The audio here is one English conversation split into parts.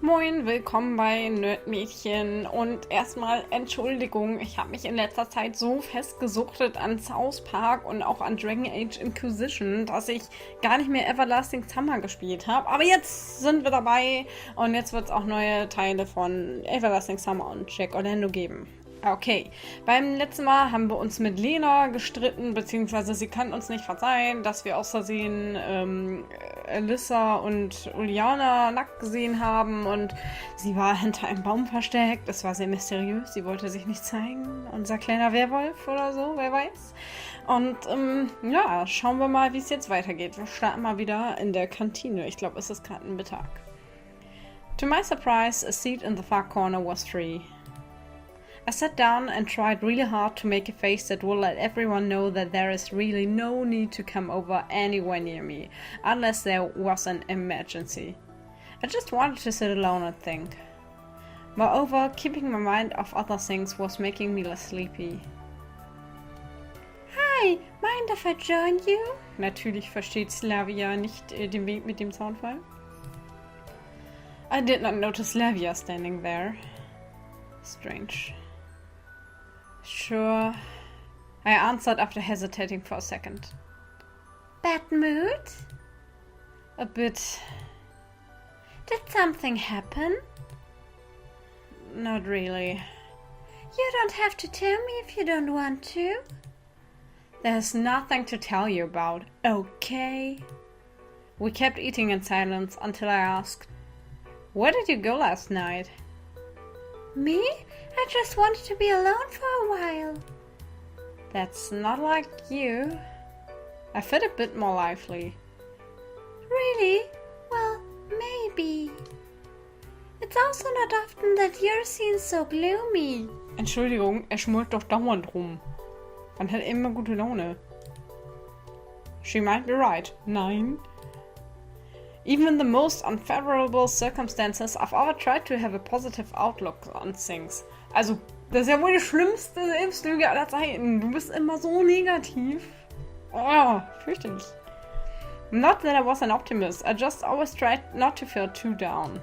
Moin, willkommen bei Nerdmädchen und erstmal Entschuldigung, ich habe mich in letzter Zeit so festgesuchtet an South Park und auch an Dragon Age Inquisition, dass ich gar nicht mehr Everlasting Summer gespielt habe. Aber jetzt sind wir dabei und jetzt wird es auch neue Teile von Everlasting Summer und Jack Orlando geben. Okay, beim letzten Mal haben wir uns mit Lena gestritten, beziehungsweise sie kann uns nicht verzeihen, dass wir aus Versehen Alyssa und Uliana nackt gesehen haben und sie war hinter einem Baum versteckt. Es war sehr mysteriös, sie wollte sich nicht zeigen. Unser kleiner Werwolf oder so, wer weiß. Und ja, schauen wir mal, wie es jetzt weitergeht. Wir starten mal wieder in der Kantine. Ich glaube, es ist gerade ein Mittag. To my surprise, a seat in the far corner was free. I sat down and tried really hard to make a face that will let everyone know that there is really no need to come over anywhere near me, unless there was an emergency. I just wanted to sit alone and think. Moreover, keeping my mind off other things was making me less sleepy. Hi, mind if I join you? Natürlich versteht Slavia nicht den Weg mit dem Zaunfall. I did not notice Slavia standing there. Strange. Sure, I answered after hesitating for a second. Bad mood? A bit. Did something happen? Not really. You don't have to tell me if you don't want to. There's nothing to tell you about, okay? We kept eating in silence until I asked, "Where did you go last night?" Me? I just wanted to be alone for a while. That's not like you. I felt a bit more lively. Really? Well, maybe. It's also not often that your scene's so gloomy. Entschuldigung, er schmollt doch dauernd rum. Man hat immer gute Laune. She might be right. Nein. Even in the most unfavorable circumstances, I've ever tried to have a positive outlook on things. Also, das ist ja wohl die schlimmste Selbstlüge aller Zeiten. Du bist immer so negativ. Oh, fürchterlich. Not that I was an optimist, I just always tried not to feel too down.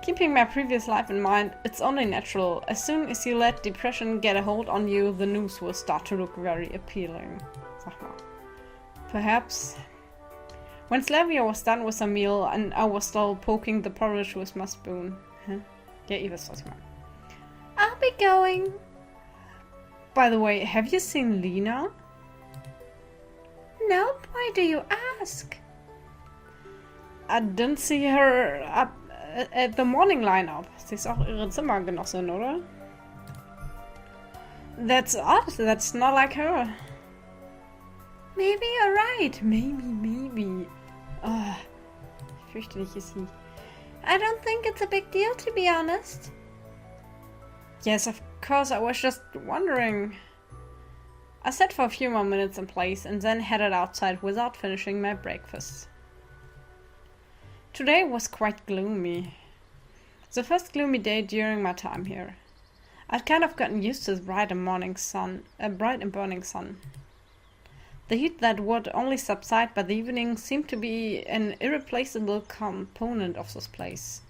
Keeping my previous life in mind, it's only natural. As soon as you let depression get a hold on you, the news will start to look very appealing. Sag mal. Perhaps. When Slavia was done with her meal and I was still poking the porridge with my spoon. Ja, ihr wisst, was ich meine. I'll be going. By the way, have you seen Lena? Nope, why do you ask? I didn't see her up at the morning lineup. Sie ist auch ihre Zimmergenossin, oder? That's odd, that's not like her. Maybe you're right. Maybe. Oh, fürchterlich ist sie. I don't think it's a big deal, to be honest. Yes, of course, I was just wondering. I sat for a few more minutes in place and then headed outside without finishing my breakfast. Today was quite gloomy. The first gloomy day during my time here. I'd kind of gotten used to the bright and burning sun. The heat that would only subside by the evening seemed to be an irreplaceable component of this place.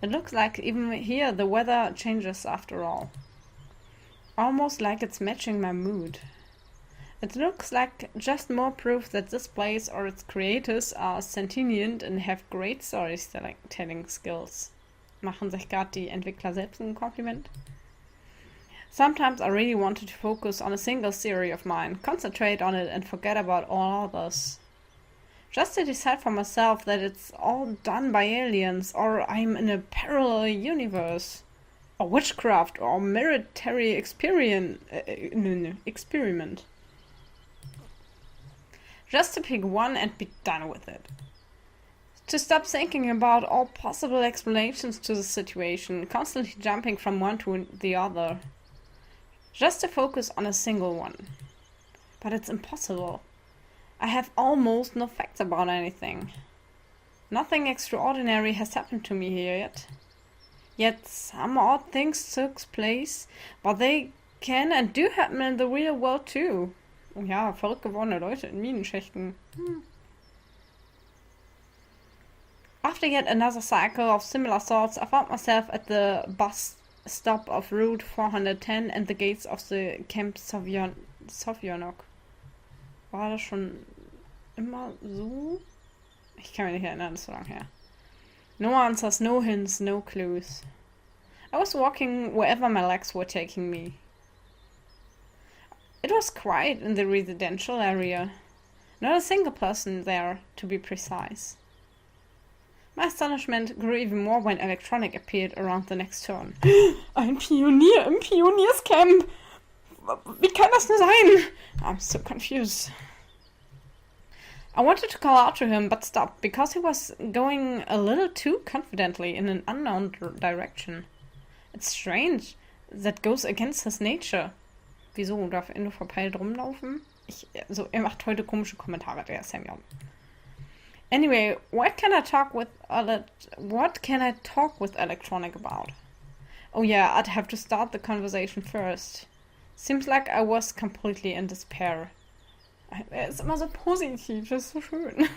It looks like even here the weather changes after all. Almost like it's matching my mood. It looks like just more proof that this place or its creators are sentient and have great storytelling skills. Machen sich gerade die Entwickler selbst ein Kompliment? Sometimes I really wanted to focus on a single theory of mine, concentrate on it and forget about all others. Just to decide for myself that it's all done by aliens, or I'm in a parallel universe, or witchcraft, or military experiment. Just to pick one and be done with it. To stop thinking about all possible explanations to the situation, constantly jumping from one to the other. Just to focus on a single one. But it's impossible. I have almost no facts about anything. Nothing extraordinary has happened to me here yet. Yet some odd things took place, but they can and do happen in the real world too. Oh ja, verrückt gewordene Leute in Minenschächten. After yet another cycle of similar thoughts, I found myself at the bus stop of Route 410 and the gates of the Camp Sovjonok. War das schon immer so? Ich kann mich nicht erinnern, das ist so lange her. No answers, no hints, no clues. I was walking wherever my legs were taking me. It was quiet in the residential area. Not a single person there, to be precise. My astonishment grew even more when electronic appeared around the next turn. Ein Pionier im Pionierscamp! Wie kann das nur sein? I'm so confused. I wanted to call out to him, but stopped, because he was going a little too confidently in an unknown direction. It's strange. That goes against his nature. Wieso? Darf er nur verpeilt rumlaufen? Er macht heute komische Kommentare, der Samuel. Anyway, what can I talk with electronic about? Oh yeah, I'd have to start the conversation first. Seems like I was completely in despair. Er ist immer so positiv, das ist so schön.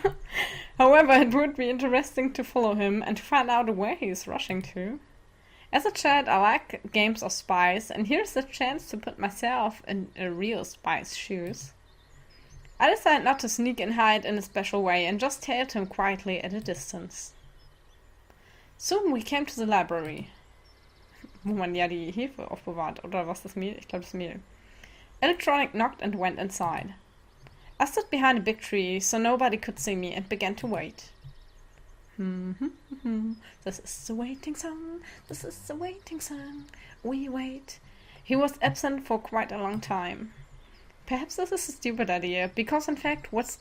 However, it would be interesting to follow him and to find out where he is rushing to. As a child, I like games of spies, and here's the chance to put myself in a real spy's shoes. I decided not to sneak and hide in a special way and just tailed him quietly at a distance. Soon we came to the library. Wo man ja die Hefe aufbewahrt, oder was das Mehl? Ich glaube das Mehl. Electronic knocked and went inside. I stood behind a big tree so nobody could see me and began to wait. This is the waiting song, this is the waiting song, we wait. He was absent for quite a long time. Perhaps this is a stupid idea, because in fact, what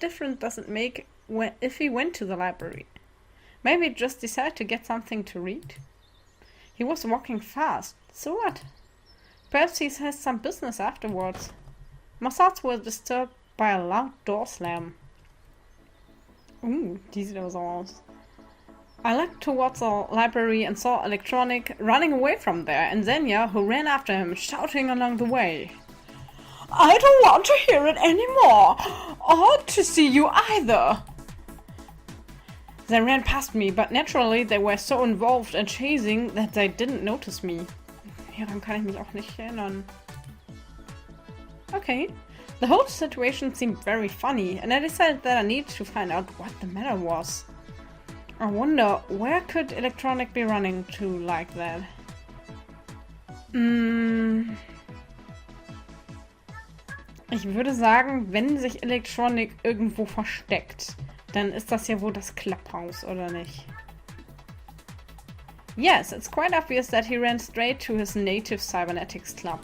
difference does it make if he went to the library? Maybe just decided to get something to read? He was walking fast, so what? Perhaps he has some business afterwards. My thoughts were disturbed by a loud door slam. Ooh, die sieht aber so aus. I looked towards the library and saw Electronic running away from there, and Xenia, who ran after him, shouting along the way. I don't want to hear it anymore! Or to see you either! They ran past me, but naturally they were so involved in chasing that they didn't notice me. Hieran kann ich mich auch nicht erinnern. Okay. The whole situation seemed very funny, and I decided that I needed to find out what the matter was. I wonder, where could Electronic be running to like that? Ich würde sagen, wenn sich Electronic irgendwo versteckt, dann ist das ja wohl das Clubhouse, oder nicht? Yes, it's quite obvious that he ran straight to his native cybernetics club.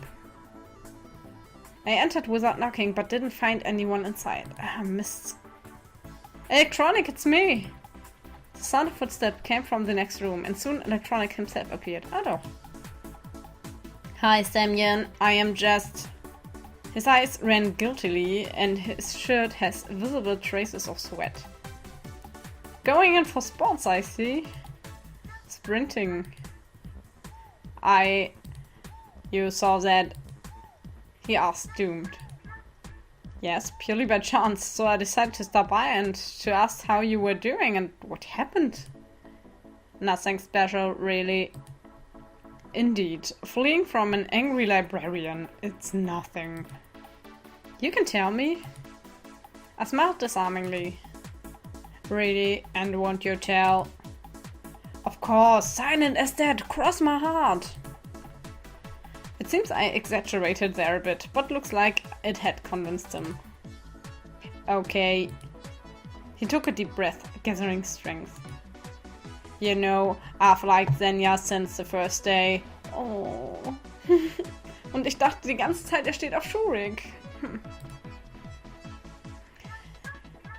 I entered without knocking, but didn't find anyone inside. Missed. Electronic, it's me! The sound of footsteps came from the next room, and soon Electronic himself appeared. Ah, doch. Hi, Semyon. I am just... His eyes ran guiltily, and his shirt has visible traces of sweat. Going in for sports, I see. Sprinting. You saw that? He asked, doomed. Yes, purely by chance, so I decided to stop by and to ask how you were doing and what happened. Nothing special, really. Indeed, fleeing from an angry librarian, it's nothing. You can tell me. I smiled disarmingly. Really, and won't you tell? Of course, silent as dead, cross my heart. It seems I exaggerated there a bit, but looks like it had convinced him. Okay. He took a deep breath, gathering strength. You know, I've liked Xenia since the first day. Oh. Und ich dachte die ganze Zeit, er steht auf Schurig.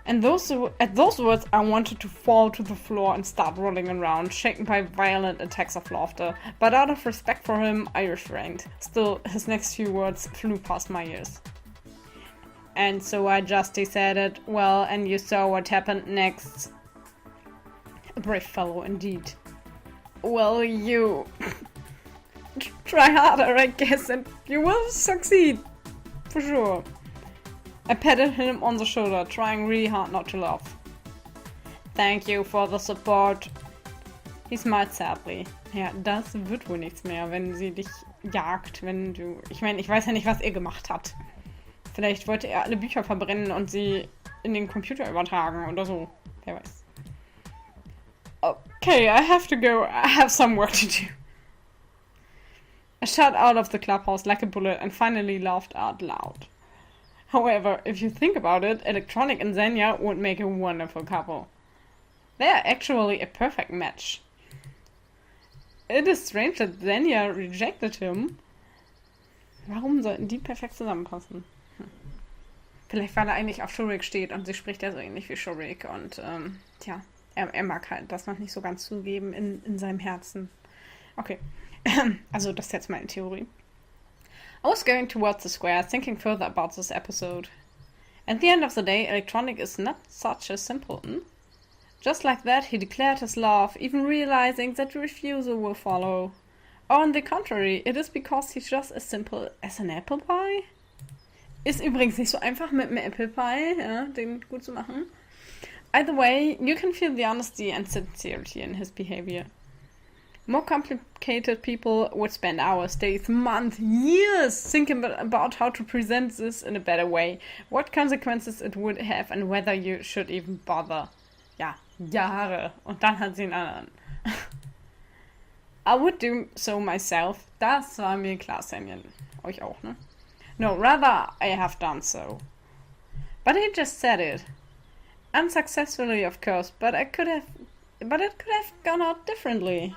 And at those words, I wanted to fall to the floor and start rolling around, shaken by violent attacks of laughter. But out of respect for him, I refrained. Still, his next few words flew past my ears. And so I just decided, well, and you saw what happened next. A brave fellow, indeed. Well, you try harder, I guess, and you will succeed. For sure. I patted him on the shoulder, trying really hard not to laugh. Thank you for the support. He smiled sadly. Ja, das wird wohl nichts mehr, wenn sie dich jagt, wenn du... Ich meine, ich weiß ja nicht, was er gemacht hat. Vielleicht wollte er alle Bücher verbrennen und sie in den Computer übertragen oder so. Wer weiß. Okay, I have to go. I have some work to do. I shot out of the clubhouse like a bullet and finally laughed out loud. However, if you think about it, Electronic and Xenia would make a wonderful couple. They are actually a perfect match. It is strange that Xenia rejected him. Warum sollten die perfekt zusammenpassen? Vielleicht, weil er eigentlich auf Shurik steht und sie spricht ja so ähnlich wie Shurik und tja, er mag halt das noch nicht so ganz zugeben in seinem Herzen. Okay, also das ist jetzt meine Theorie. I was going towards the square, thinking further about this episode. At the end of the day, Electronic is not such a simpleton. Just like that, he declared his love, even realizing that refusal will follow. Or on the contrary, it is because he's just as simple as an apple pie? Ist übrigens nicht so einfach mit einem Apple Pie, ja, den gut zu machen. Either way, you can feel the honesty and sincerity in his behavior. More complicated people would spend hours, days, months, years thinking about how to present this in a better way, what consequences it would have and whether you should even bother. Ja, Jahre. Und dann hat sie einen anderen. I would do so myself. Das war mir klar, Samuel. Euch auch, ne? No, rather I have done so. But he just said it. Unsuccessfully, of course, but it could have gone out differently.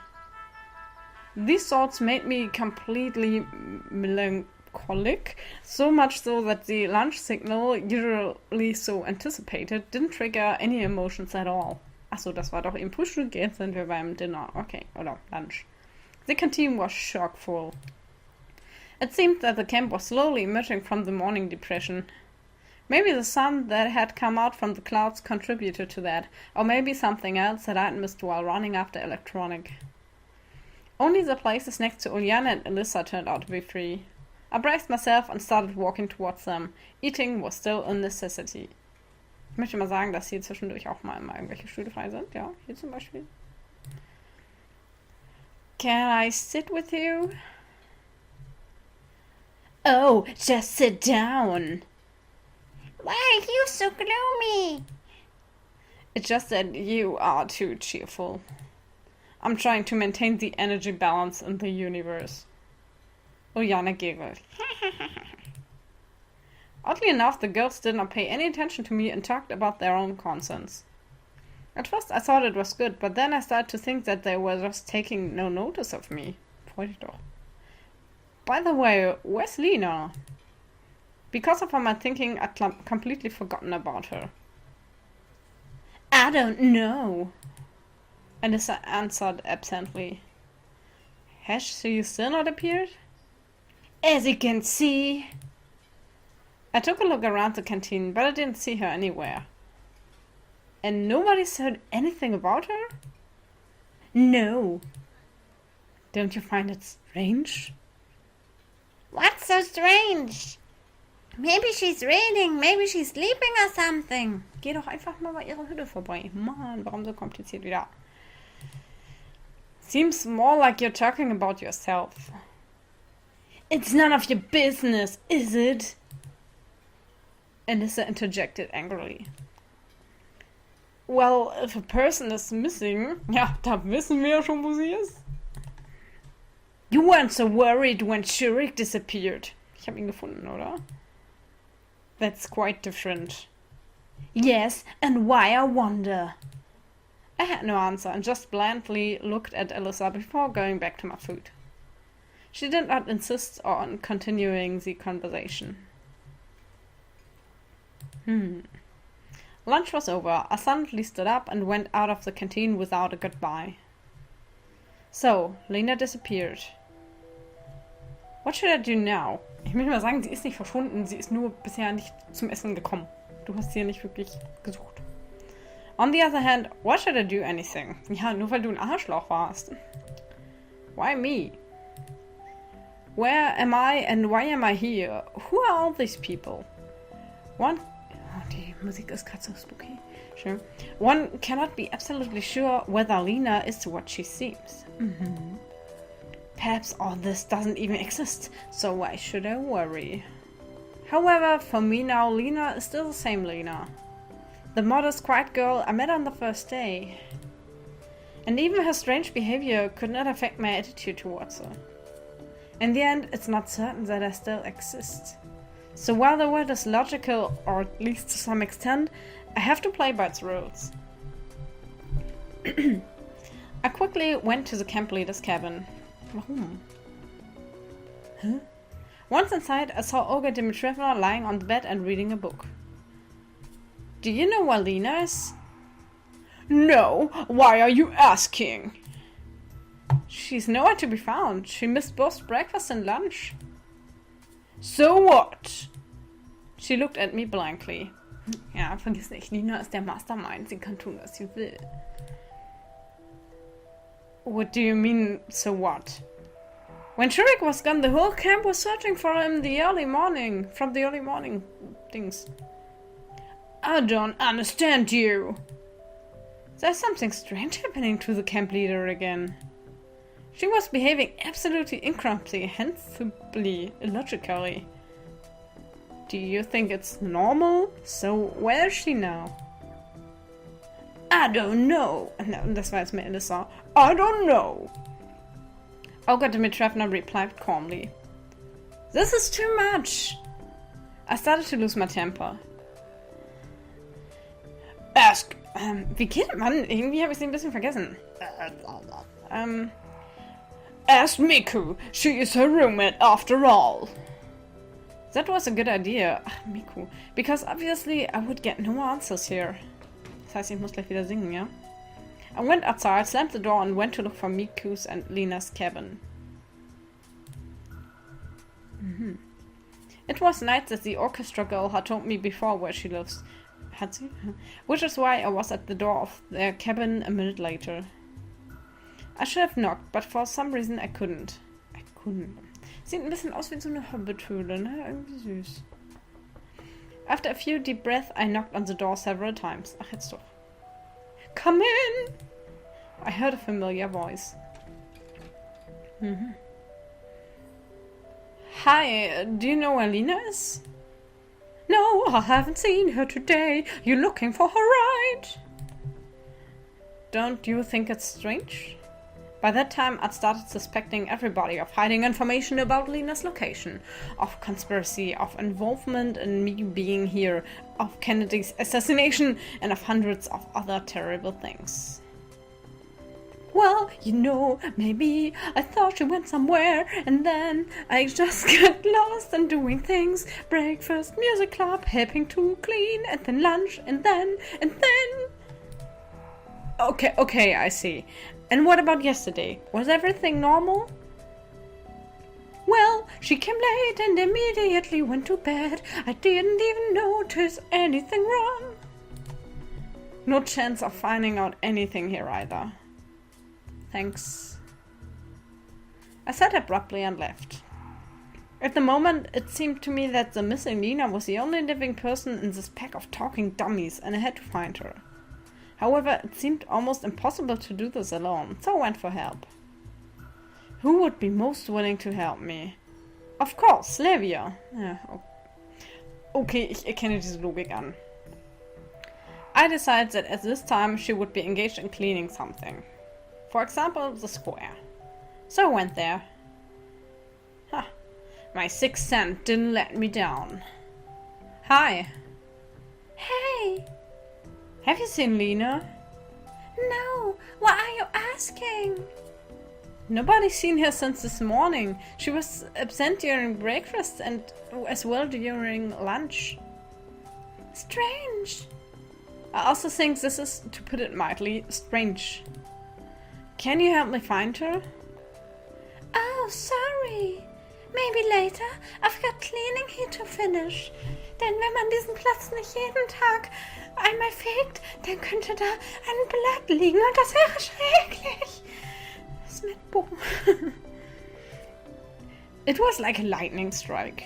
These thoughts made me completely melancholic, so much so that the lunch signal, usually so anticipated, didn't trigger any emotions at all. Achso, das war doch im Frühstück, jetzt sind wir beim Dinner. Okay, oder Lunch. The canteen was chock-full. It seemed that the camp was slowly emerging from the morning depression. Maybe the sun that had come out from the clouds contributed to that, or maybe something else that I'd missed while running after Electronic. Only the places next to Uliana and Alyssa turned out to be free. I braced myself and started walking towards them. Eating was still a necessity. Ich möchte mal sagen, dass hier zwischendurch auch mal irgendwelche Stühle frei sind. Ja, hier zum Beispiel. Can I sit with you? Oh, just sit down. Why are you so gloomy? It's just that you are too cheerful. I'm trying to maintain the energy balance in the universe. Uliana giggled. Oddly enough, the girls did not pay any attention to me and talked about their own concerns. At first I thought it was good, but then I started to think that they were just taking no notice of me. Freu dich doch. By the way, where's Lena? Because of my thinking, I'd completely forgotten about her. I don't know. Alyssa answered absently. Has she still not appeared? As you can see. I took a look around the canteen, but I didn't see her anywhere. And nobody said anything about her? No. Don't you find it strange? What's so strange? Maybe she's reading, maybe she's sleeping or something. Geh doch einfach mal bei ihrer Hütte vorbei. Mann, warum so kompliziert wieder? Seems more like you're talking about yourself. It's none of your business, is it? Alyssa interjected angrily. Well, if a person is missing, ja, da wissen wir ja schon, wo sie ist. You weren't so worried when Shurik disappeared. Ich habe ihn gefunden, oder? That's quite different. Yes, and why, I wonder? I had no answer and just blandly looked at Alyssa before going back to my food. She did not insist on continuing the conversation. Lunch was over. I suddenly stood up and went out of the canteen without a goodbye. So, Lena disappeared. What should I do now? Ich möchte mal sagen, sie ist nicht verschwunden, sie ist nur bisher nicht zum Essen gekommen. Du hast sie ja nicht wirklich gesucht. On the other hand, why should I do anything? Ja, nur weil du ein Arschloch warst. Why me? Where am I and why am I here? Who are all these people? Die Musik ist gerade so spooky. Sure. One cannot be absolutely sure whether Lena is what she seems. Perhaps all this doesn't even exist, so why should I worry? However, for me now, Lena is still the same Lena. The modest, quiet girl I met on the first day. And even her strange behavior could not affect my attitude towards her. In the end, it's not certain that I still exist. So while the world is logical, or at least to some extent, I have to play by its rules. I quickly went to the camp leader's cabin. Warum? Huh? Once inside, I saw Olga Dimitrievna lying on the bed and reading a book. Do you know where Lena is? No, why are you asking? She's nowhere to be found. She missed both breakfast and lunch. So what? She looked at me blankly. Ja, vergiss nicht, Lena ist der Mastermind. Sie kann tun, was sie will. What do you mean, so what? When Shurik was gone, the whole camp was searching for him from the early morning things. I don't understand you. There's something strange happening to the camp leader again. She was behaving absolutely incomprehensibly, illogically. Do you think it's normal? So where is she now? I don't know. No, das war jetzt mehr Elissa. I don't know. Olga Dimitrievna replied calmly. This is too much. I started to lose my temper. Wie geht man? Irgendwie habe ich sie ein bisschen vergessen. Ask Miku. She is her roommate after all. That was a good idea. Ach, Miku. Because obviously I would get no answers here. Das heißt, ich muss gleich wieder singen, ja? I went outside, slammed the door and went to look for Miku's and Lena's cabin. It was night that the orchestra girl had told me before where she lives. Had sie? Which is why I was at the door of their cabin a minute later. I should have knocked, but for some reason I couldn't. Sieht ein bisschen aus wie so eine Hobbithöhle, ne? Irgendwie süß. After a few deep breaths, I knocked on the door several times. Ach, jetzt doch. Come in! I heard a familiar voice. Hi, do you know where Lena is? No, I haven't seen her today. You're looking for her, right? Don't you think it's strange? By that time, I'd started suspecting everybody of hiding information about Lena's location, of conspiracy, of involvement in me being here, of Kennedy's assassination, and of hundreds of other terrible things. Well, you know, maybe I thought she went somewhere, and then I just got lost in doing things. Breakfast, music club, helping to clean, and then lunch, and then... Okay, I see. And what about yesterday? Was everything normal? Well, she came late and immediately went to bed. I didn't even notice anything wrong. No chance of finding out anything here either. Thanks. I said abruptly and left. At the moment, it seemed to me that the missing Lena was the only living person in this pack of talking dummies, and I had to find her. However, it seemed almost impossible to do this alone, so I went for help. Who would be most willing to help me? Of course, Slavia. Ja, okay, ich erkenne diese Logik an. I decided that at this time she would be engaged in cleaning something. For example, the square. So I went there. My sixth sense didn't let me down. Hi. Hey. Have you seen Lena? No. Why are you asking? Nobody's seen her since this morning. She was absent during breakfast and as well during lunch. Strange. I also think this is, to put it mildly, strange. Can you help me find her? Oh, sorry. Maybe later. I've got cleaning here to finish. Denn wenn man diesen Platz nicht jeden Tag einmal fegt, dann könnte da ein Blatt liegen und das wäre schrecklich. was mit Bo? It was like a lightning strike.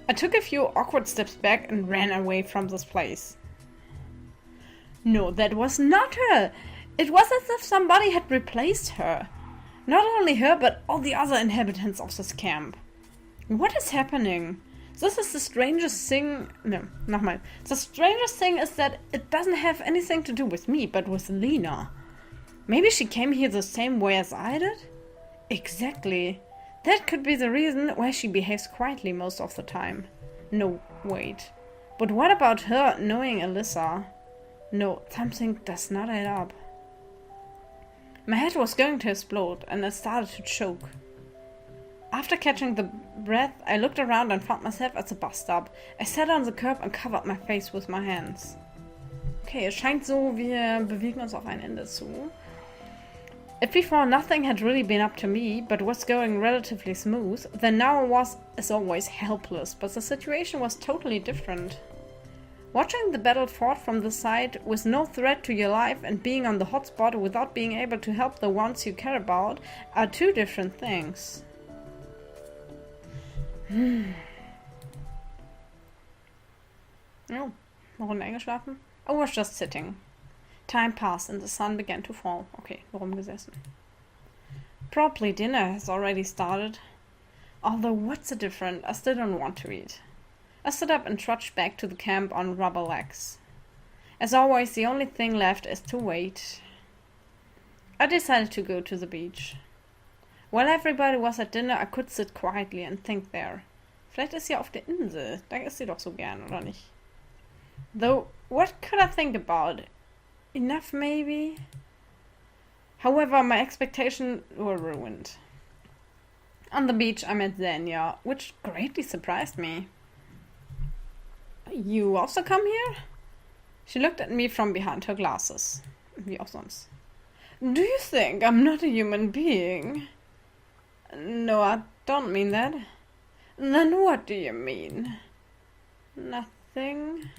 I took a few awkward steps back and ran away from this place. No, that was not her. It was as if somebody had replaced her. Not only her, but all the other inhabitants of this camp. What is happening? This is the strangest thing... No, nochmal. The strangest thing is that it doesn't have anything to do with me, but with Lena. Maybe she came here the same way as I did? Exactly. That could be the reason why she behaves quietly most of the time. No, wait. But what about her knowing Alyssa? No, something does not add up. My head was going to explode and I started to choke. After catching the breath, I looked around and found myself at the bus stop. I sat on the curb and covered my face with my hands. Okay, es scheint so, wir bewegen uns auf ein Ende zu. If before nothing had really been up to me, but was going relatively smooth, then now I was, as always, helpless, but the situation was totally different. Watching the battle fought from the side with no threat to your life and being on the hot spot without being able to help the ones you care about are two different things. Oh, warum eingeschlafen? I was just sitting. Time passed and the sun began to fall. Okay, rumgesessen. Probably dinner has already started. Although what's the difference? I still don't want to eat. I stood up and trudged back to the camp on rubber legs. As always, the only thing left is to wait. I decided to go to the beach. While everybody was at dinner, I could sit quietly and think there. Vielleicht ist sie auf der Insel. Da ist sie doch so gern, oder nicht? Though, what could I think about? Enough, maybe? However, my expectations were ruined. On the beach, I met Xenia, which greatly surprised me. You also come here? She looked at me from behind her glasses. Wie auch sonst. Do you think I'm not a human being? No, I don't mean that. Then what do you mean? Nothing.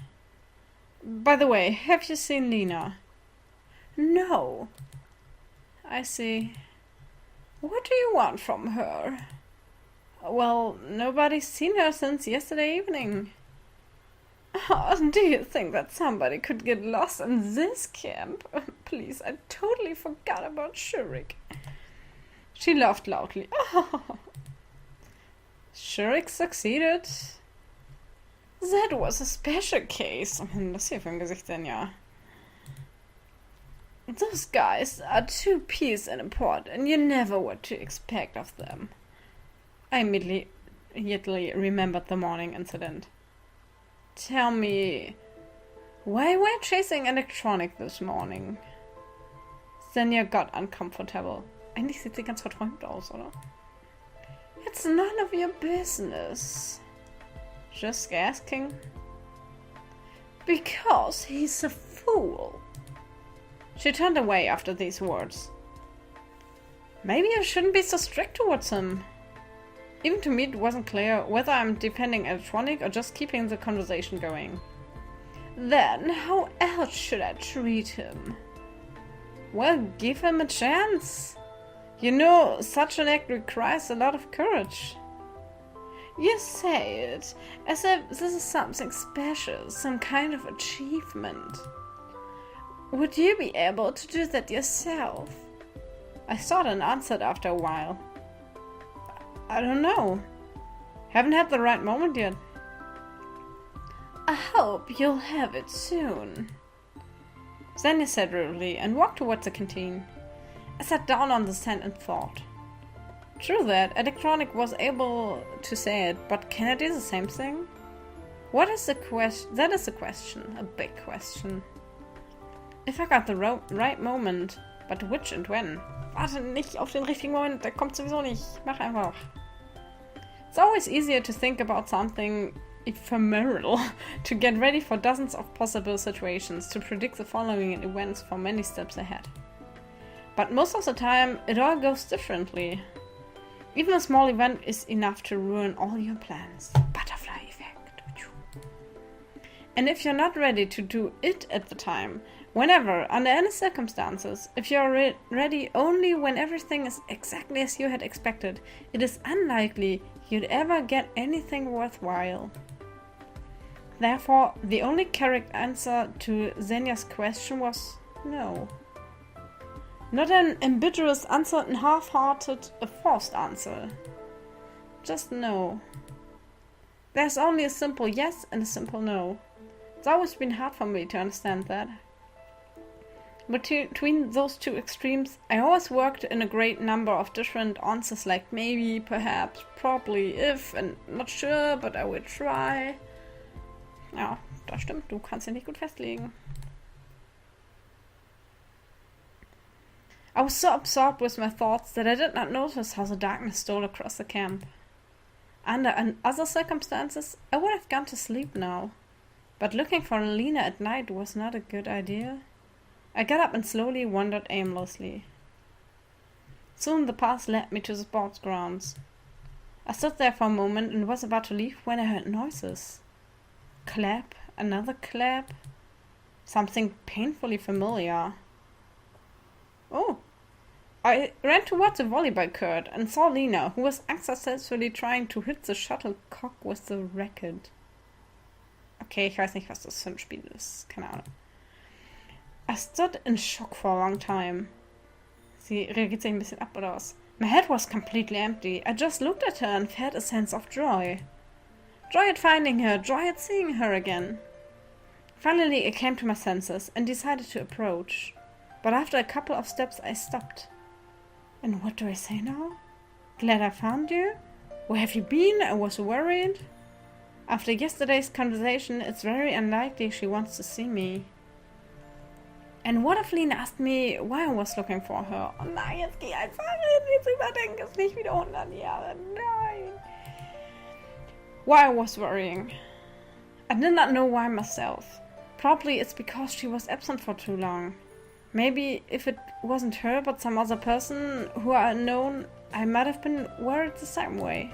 By the way, have you seen Lena? No. I see. What do you want from her? Well, nobody's seen her since yesterday evening. Oh, do you think that somebody could get lost in this camp? Please, I totally forgot about Shurik. She laughed loudly. Oh. Shurik succeeded. That was a special case. Das hier für ein Gesicht denn, ja. Those guys are two peas in a pod, and you never what to expect of them. I immediately remembered the morning incident. Tell me, why were you chasing electronic this morning? Xenia got uncomfortable. Eigentlich sieht sie ganz verträumt aus, oder? It's none of your business. Just asking. Because he's a fool. She turned away after these words. Maybe I shouldn't be so strict towards him. Even to me it wasn't clear whether I'm defending electronic or just keeping the conversation going. Then, how else should I treat him? Well, give him a chance. You know, such an act requires a lot of courage. You say it as if this is something special, some kind of achievement. Would you be able to do that yourself? I thought and answered after a while. I don't know. Haven't had the right moment yet. I hope you'll have it soon. Xenia said rudely and walked towards the canteen. I sat down on the sand and thought. True that, electronic was able to say it, but can I do the same thing? What is the question? That is the question, a big question. If I got the right moment, but which and when? Warte nicht auf den richtigen Moment, der kommt sowieso nicht. Mach einfach. It's always easier to think about something ephemeral, to get ready for dozens of possible situations, to predict the following events for many steps ahead. But most of the time, it all goes differently. Even a small event is enough to ruin all your plans. Butterfly effect. And if you're not ready to do it at the time, Whenever, under any circumstances, if you are ready only when everything is exactly as you had expected, it is unlikely you'd ever get anything worthwhile. Therefore, the only correct answer to Xenia's question was no. Not an ambiguous, uncertain, half-hearted, a forced answer. Just no. There's only a simple yes and a simple no. It's always been hard for me to understand that. Between those two extremes, I always worked in a great number of different answers like maybe, perhaps, probably, if, and not sure, but I will try. Ja, das stimmt, du kannst dich nicht gut festlegen. I was so absorbed with my thoughts that I did not notice how the darkness stole across the camp. Under other circumstances, I would have gone to sleep now. But looking for Lena at night was not a good idea. I got up and slowly wandered aimlessly. Soon the path led me to the sports grounds. I stood there for a moment and was about to leave when I heard noises. Clap, another clap. Something painfully familiar. Oh! I ran towards the volleyball court and saw Lena, who was unsuccessfully trying to hit the shuttlecock with the racket. Okay, ich weiß nicht, was das für ein Spiel ist. Keine Ahnung. I stood in shock for a long time. Sie reagiert sich ein bisschen ab oder was? My head was completely empty. I just looked at her and felt a sense of joy. Joy at finding her, joy at seeing her again. Finally, I came to my senses and decided to approach. But after a couple of steps, I stopped. And what do I say now? Glad I found you? Where have you been? I was worried. After yesterday's conversation, it's very unlikely she wants to see me. And what if Lena asked me why I was looking for her? Oh nein, jetzt geh einfach hin, jetzt überdenke es nicht wieder 100 Jahre, nein. Why I was worrying. I did not know why myself. Probably it's because she was absent for too long. Maybe if it wasn't her but some other person who I had known, I might have been worried the same way.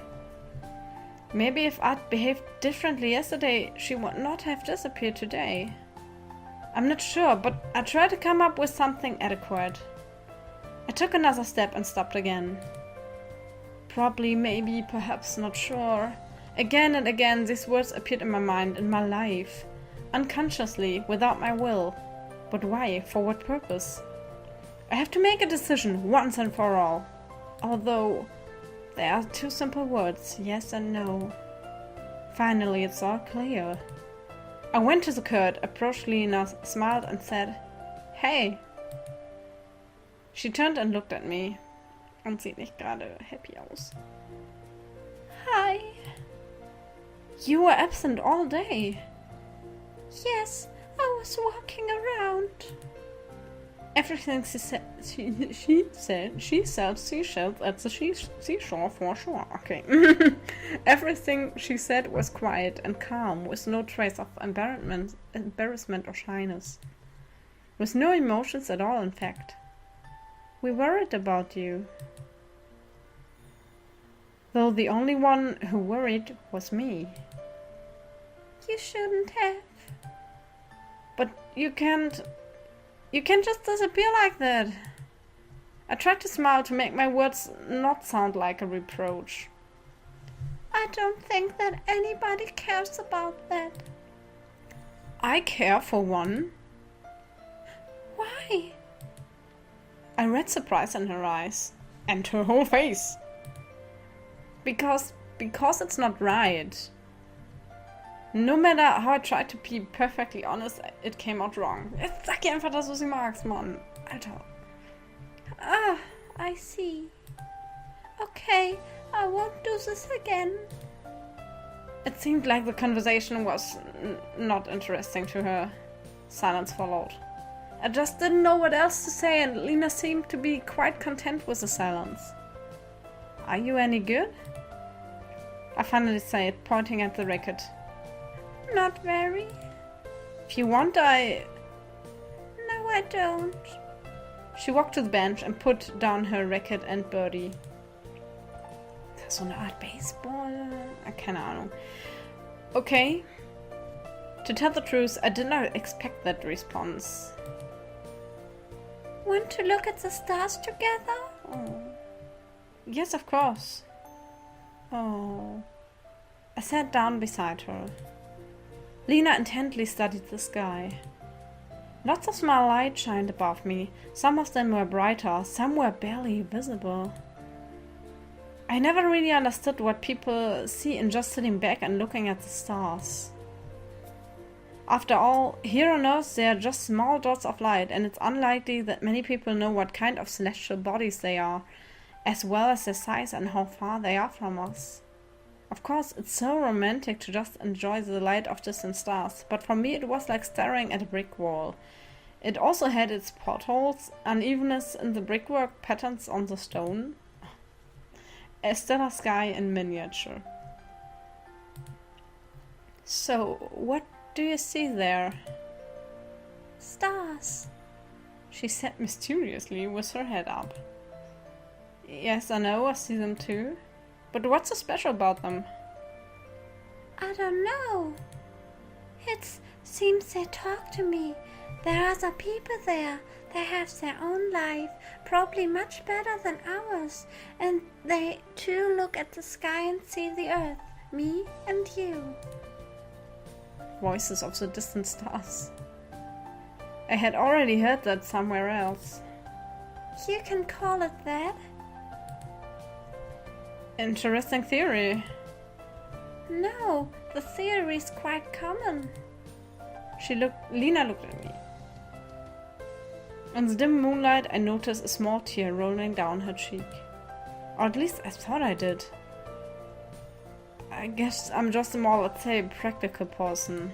Maybe if I'd behaved differently yesterday, she would not have disappeared today. I'm not sure, but I tried to come up with something adequate. I took another step and stopped again. Probably, maybe, perhaps, not sure. Again and again these words appeared in my mind, in my life. Unconsciously, without my will. But why? For what purpose? I have to make a decision, once and for all. Although, there are two simple words, yes and no. Finally, it's all clear. I went to the court, approached Lena, smiled and said, "Hey." She turned and looked at me. Und sieht nicht gerade happy aus. "Hi." "You were absent all day." "Yes, I was walking around." Everything she sells seashells at the seashore for sure. Okay. Everything she said was quiet and calm, with no trace of embarrassment or shyness. With no emotions at all, in fact. "We worried about you." Though the only one who worried was me. "You shouldn't have." "But you can't just disappear like that." I tried to smile to make my words not sound like a reproach. "I don't think that anybody cares about that." "I care, for one." "Why?" I read surprise in her eyes. And her whole face. Because it's not right. No matter how I tried to be perfectly honest, it came out wrong. Jetzt sag ihr einfach das, was sie magst, Mann. Alter. Ah, I see. Okay, I won't do this again. It seemed like the conversation was not interesting to her. Silence followed. I just didn't know what else to say, and Lena seemed to be quite content with the silence. "Are you any good?" I finally said, pointing at the racket. "Not very." "If you want, No, I don't." She walked to the bench and put down her racket and birdie. So eine Art Baseball? Keine Ahnung. Okay. To tell the truth, I did not expect that response. Want to look at the stars together? Oh. Yes, of course. Oh. I sat down beside her. Lena intently studied the sky. Lots of small lights shined above me. Some of them were brighter, some were barely visible. I never really understood what people see in just sitting back and looking at the stars. After all, here on Earth they are just small dots of light, and it's unlikely that many people know what kind of celestial bodies they are, as well as their size and how far they are from us. Of course, it's so romantic to just enjoy the light of distant stars, but for me it was like staring at a brick wall. It also had its potholes, unevenness in the brickwork, patterns on the stone. A stellar sky in miniature. So, what do you see there? Stars, she said mysteriously with her head up. Yes, I know, I see them too. But what's so special about them? I don't know. It seems they talk to me. There are other people there. They have their own life, probably much better than ours. And they too look at the sky and see the earth, me and you. Voices of the distant stars. I had already heard that somewhere else. You can call it that. Interesting theory. No, the theory is quite common. Lena looked at me. In the dim moonlight, I noticed a small tear rolling down her cheek. Or at least I thought I did. I guess I'm just a more, let's say, practical person.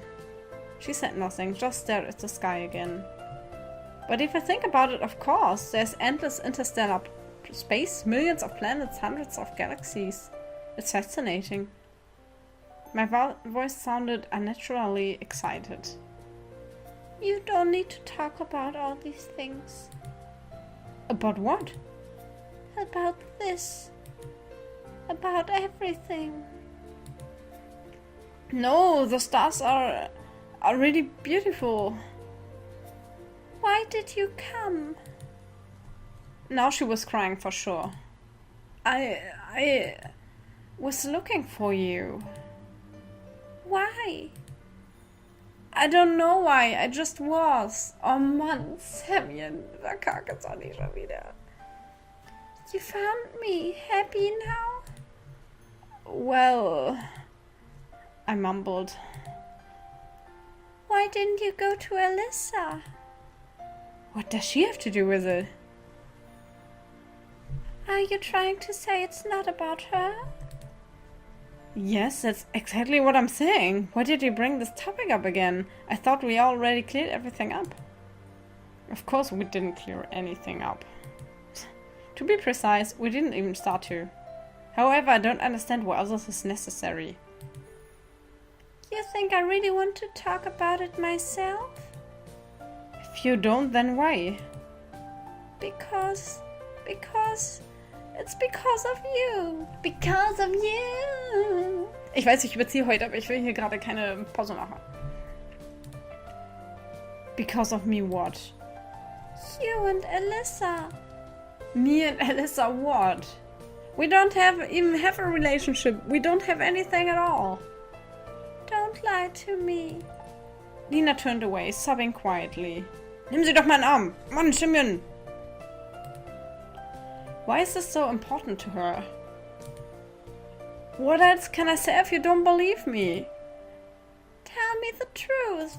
She said nothing, just stared at the sky again. But if I think about it, of course, there's endless interstellar space, millions of planets, hundreds of galaxies. It's fascinating. My voice sounded unnaturally excited. You don't need to talk about all these things. About what? About this. About everything. No, the stars are really beautiful. Why did you come? Now she was crying for sure. I was looking for you. Why? I don't know why, I just was. Oh Mann, Samuel, da kacket's auch nicht schon wieder. You found me. Happy now? Well, I mumbled. Why didn't you go to Alyssa? What does she have to do with it? Are you trying to say it's not about her? Yes, that's exactly what I'm saying. Why did you bring this topic up again? I thought we already cleared everything up. Of course we didn't clear anything up. To be precise, we didn't even start to. However, I don't understand why this is necessary. You think I really want to talk about it myself? If you don't, then why? Because it's because of you. Because of you. Ich weiß, ich überziehe heute, aber ich will hier gerade keine Pause machen. Because of me what? You and Alyssa. Me and Alyssa what? We don't even have a relationship. We don't have anything at all. Don't lie to me. Lena turned away, sobbing quietly. Nimm sie doch mal in den Arm. Mann, Schimmchen. Why is this so important to her? What else can I say if you don't believe me? Tell me the truth.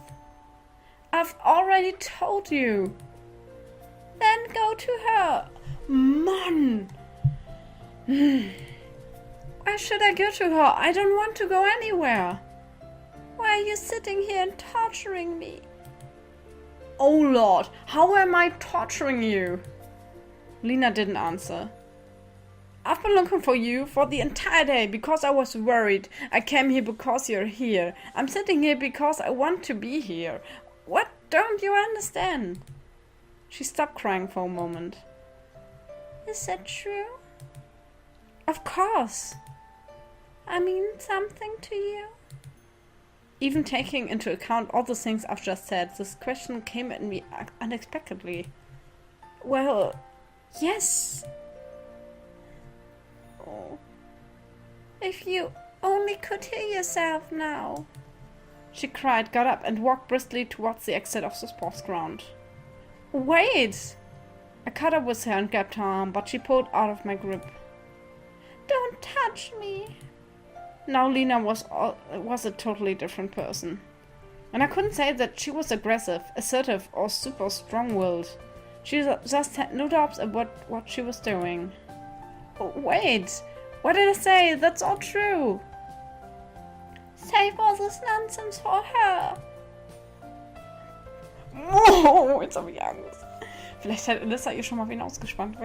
I've already told you. Then go to her. Mann! Why should I go to her? I don't want to go anywhere. Why are you sitting here and torturing me? Oh Lord, how am I torturing you? Lena didn't answer. I've been looking for you for the entire day because I was worried. I came here because you're here. I'm sitting here because I want to be here. What don't you understand? She stopped crying for a moment. Is that true? Of course. I mean something to you? Even taking into account all the things I've just said, this question came at me unexpectedly. Well, yes. Oh. If you only could hear yourself now. She cried, got up, and walked briskly towards the exit of the sports ground. Wait! I caught up with her and grabbed her arm, but she pulled out of my grip. Don't touch me. Now Lena was a totally different person. And I couldn't say that she was aggressive, assertive, or super strong-willed. She just had no doubts about what she was doing. Oh, wait! What did I say? That's all true! Save all this nonsense for her. Oh, jetzt habe ich Angst. Vielleicht hat Alyssa ihr schon mal wen ausgespannt.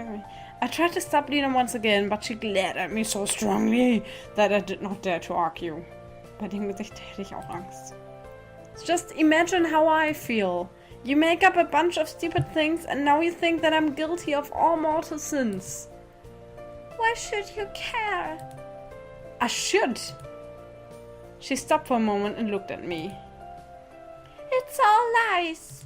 I tried to stop Lena once again, but she glared at me so strongly that I did not dare to argue. Bei dem Gesicht hätte ich auch Angst. Just imagine how I feel. You make up a bunch of stupid things and now you think that I'm guilty of all mortal sins. Why should you care? I should. She stopped for a moment and looked at me. It's all lies.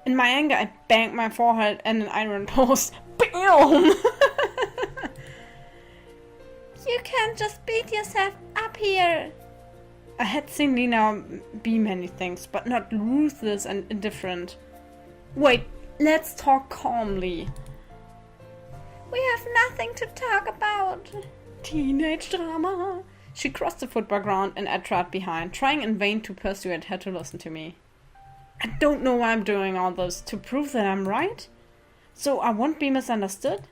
In my anger, I banged my forehead and an iron post. BAM! You can't just beat yourself up here. I had seen Lena be many things, but not ruthless and indifferent. Wait, let's talk calmly. We have nothing to talk about. Teenage drama. She crossed the football ground and I trod behind, trying in vain to persuade her to listen to me. I don't know why I'm doing all this, to prove that I'm right? So I won't be misunderstood?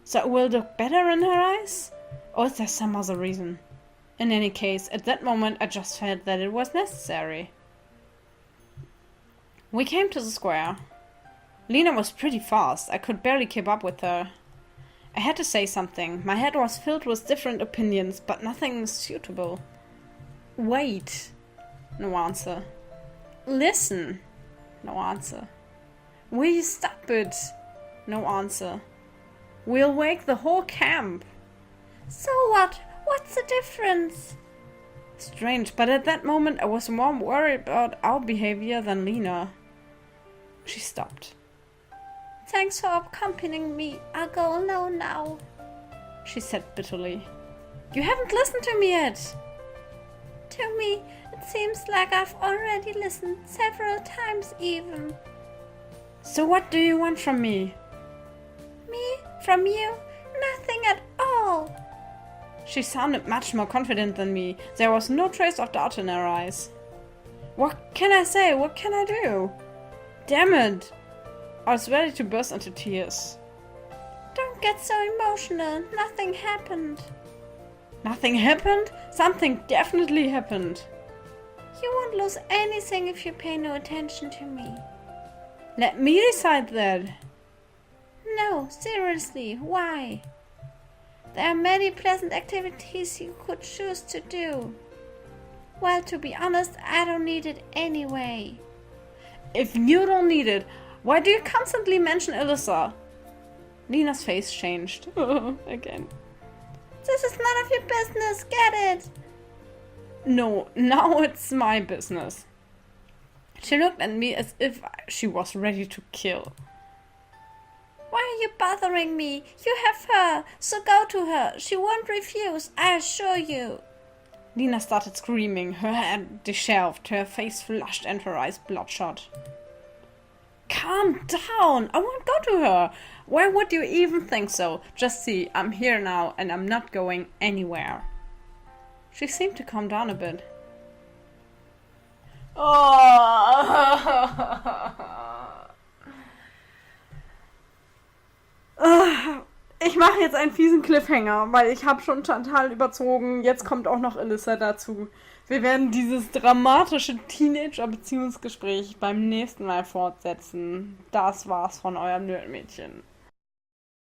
So I will look better in her eyes? Or is there some other reason? In any case, at that moment I just felt that it was necessary. We came to the square. Lena was pretty fast, I could barely keep up with her. I had to say something. My head was filled with different opinions, but nothing suitable. Wait. No answer. Listen. No answer. Will you stop it? No answer. We'll wake the whole camp. So what? What's the difference? Strange, but at that moment I was more worried about our behavior than Lena. She stopped. Thanks for accompanying me. I'll go alone now, she said bitterly. You haven't listened to me yet. To me, it seems like I've already listened several times even. So what do you want from me? Me? From you? Nothing at all. She sounded much more confident than me. There was no trace of doubt in her eyes. What can I say? What can I do? Damn it! I was ready to burst into tears. Don't get so emotional. Nothing happened. Nothing happened? Something definitely happened. You won't lose anything if you pay no attention to me. Let me decide that. No, seriously, why? There are many pleasant activities you could choose to do. Well, to be honest, I don't need it anyway. If you don't need it, why do you constantly mention Alyssa? Lena's face changed. Again. This is none of your business, get it? No, now it's my business. She looked at me as if she was ready to kill. Why are you bothering me? You have her, so go to her. She won't refuse, I assure you. Lena started screaming, her head disheveled, her face flushed and her eyes bloodshot. Calm down! I won't go to her! Why would you even think so? Just see, I'm here now and I'm not going anywhere. She seemed to calm down a bit. Ich mache jetzt einen fiesen Cliffhanger, weil ich habe schon total überzogen. Jetzt kommt auch noch Alyssa dazu. Wir werden dieses dramatische Teenager-Beziehungsgespräch beim nächsten Mal fortsetzen. Das war's von eurem Nerdmädchen.